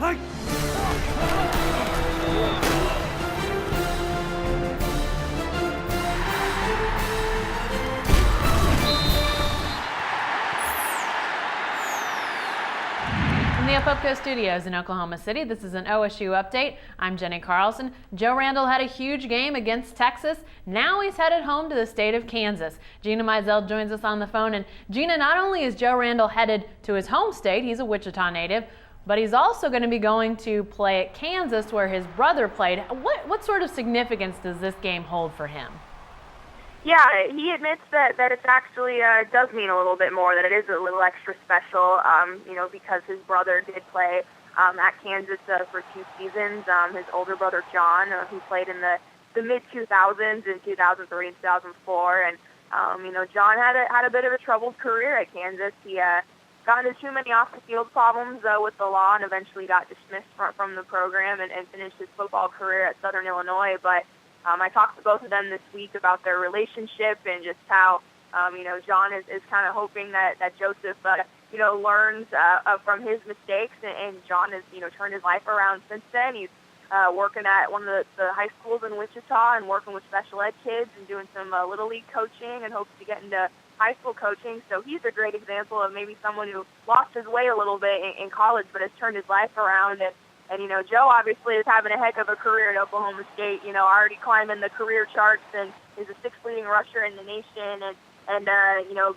From the Upco Studios in Oklahoma City, this is an OSU update. I'm Jenny Carlson. Joe Randle had a huge game against Texas. Now he's headed home to the state of Kansas. Gina Mizell joins us on the phone. And Gina, not only is Joe Randle headed to his home state, he's a Wichita native, but he's also going to be going to play at Kansas where his brother played. What sort of significance does this game hold for him? Yeah, he admits that it's actually does mean a little bit more, that it is a little extra special, because his brother did play at Kansas for 2 seasons. His older brother, John, who played in the mid-2000s, in 2003 and 2004. And, John had a bit of a troubled career at Kansas. He got into too many off-the-field problems with the law and eventually got dismissed from the program and finished his football career at Southern Illinois. But I talked to both of them this week about their relationship and just how, John is kind of hoping that Joseph, learns from his mistakes, and John has, turned his life around since then. He's working at one of the high schools in Wichita and working with special ed kids and doing some Little League coaching and hopes to get into high school coaching. So he's a great example of maybe someone who lost his way a little bit in college but has turned his life around. And Joe obviously is having a heck of a career at Oklahoma State, already climbing the career charts and is the 6th leading rusher in the nation. And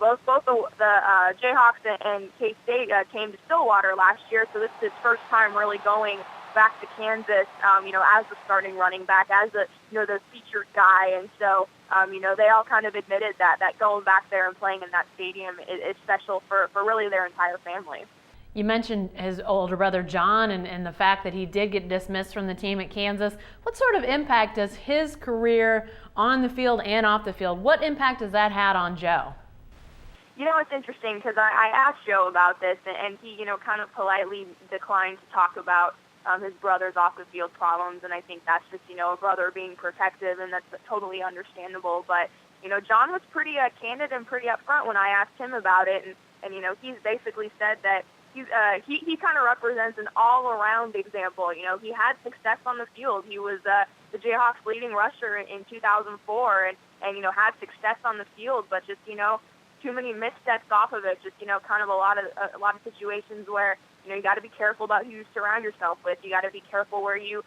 both the Jayhawks and K-State came to Stillwater last year, so this is his first time really going back to Kansas, as the starting running back, as the featured guy. And so, they all kind of admitted that going back there and playing in that stadium is special for really their entire family. You mentioned his older brother John and the fact that he did get dismissed from the team at Kansas. What sort of impact does his career on the field and off the field, what impact has that had on Joe? It's interesting because I asked Joe about this, and he, kind of politely declined to talk about his brother's off-the-field problems, and I think that's just, a brother being protective, and that's totally understandable. But, John was pretty candid and pretty upfront when I asked him about it, and he's basically said that he kind of represents an all-around example. He had success on the field. He was the Jayhawks' leading rusher in 2004 and had success on the field, but just, too many missteps off of it, just, kind of a lot of situations where, you got to be careful about who you surround yourself with. You got to be careful where you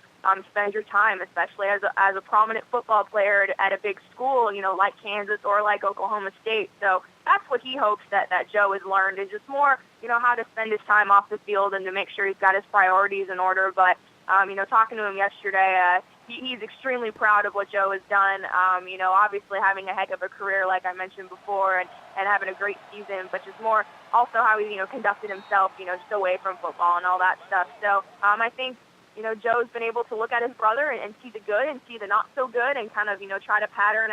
spend your time, especially as a prominent football player at a big school, like Kansas or like Oklahoma State. So that's what he hopes that Joe has learned, is just more, how to spend his time off the field and to make sure he's got his priorities in order. But, talking to him yesterday, he's extremely proud of what Joe has done, obviously having a heck of a career, like I mentioned before, and having a great season, but just more also how he, conducted himself, just away from football and all that stuff. So I think, Joe's been able to look at his brother and see the good and see the not so good and kind of, try to pattern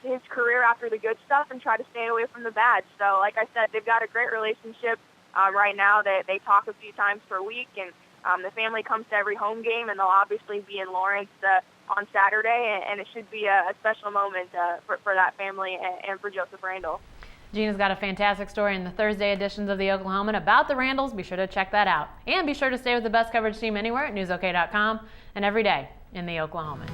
his career after the good stuff and try to stay away from the bad. So like I said, they've got a great relationship right now. They talk a few times per week, and the family comes to every home game, and they'll obviously be in Lawrence on Saturday, and it should be a special moment for that family and for Joseph Randle. Gina's got a fantastic story in the Thursday editions of the Oklahoman about the Randles. Be sure to check that out. And be sure to stay with the best coverage team anywhere at newsok.com and every day in the Oklahoman.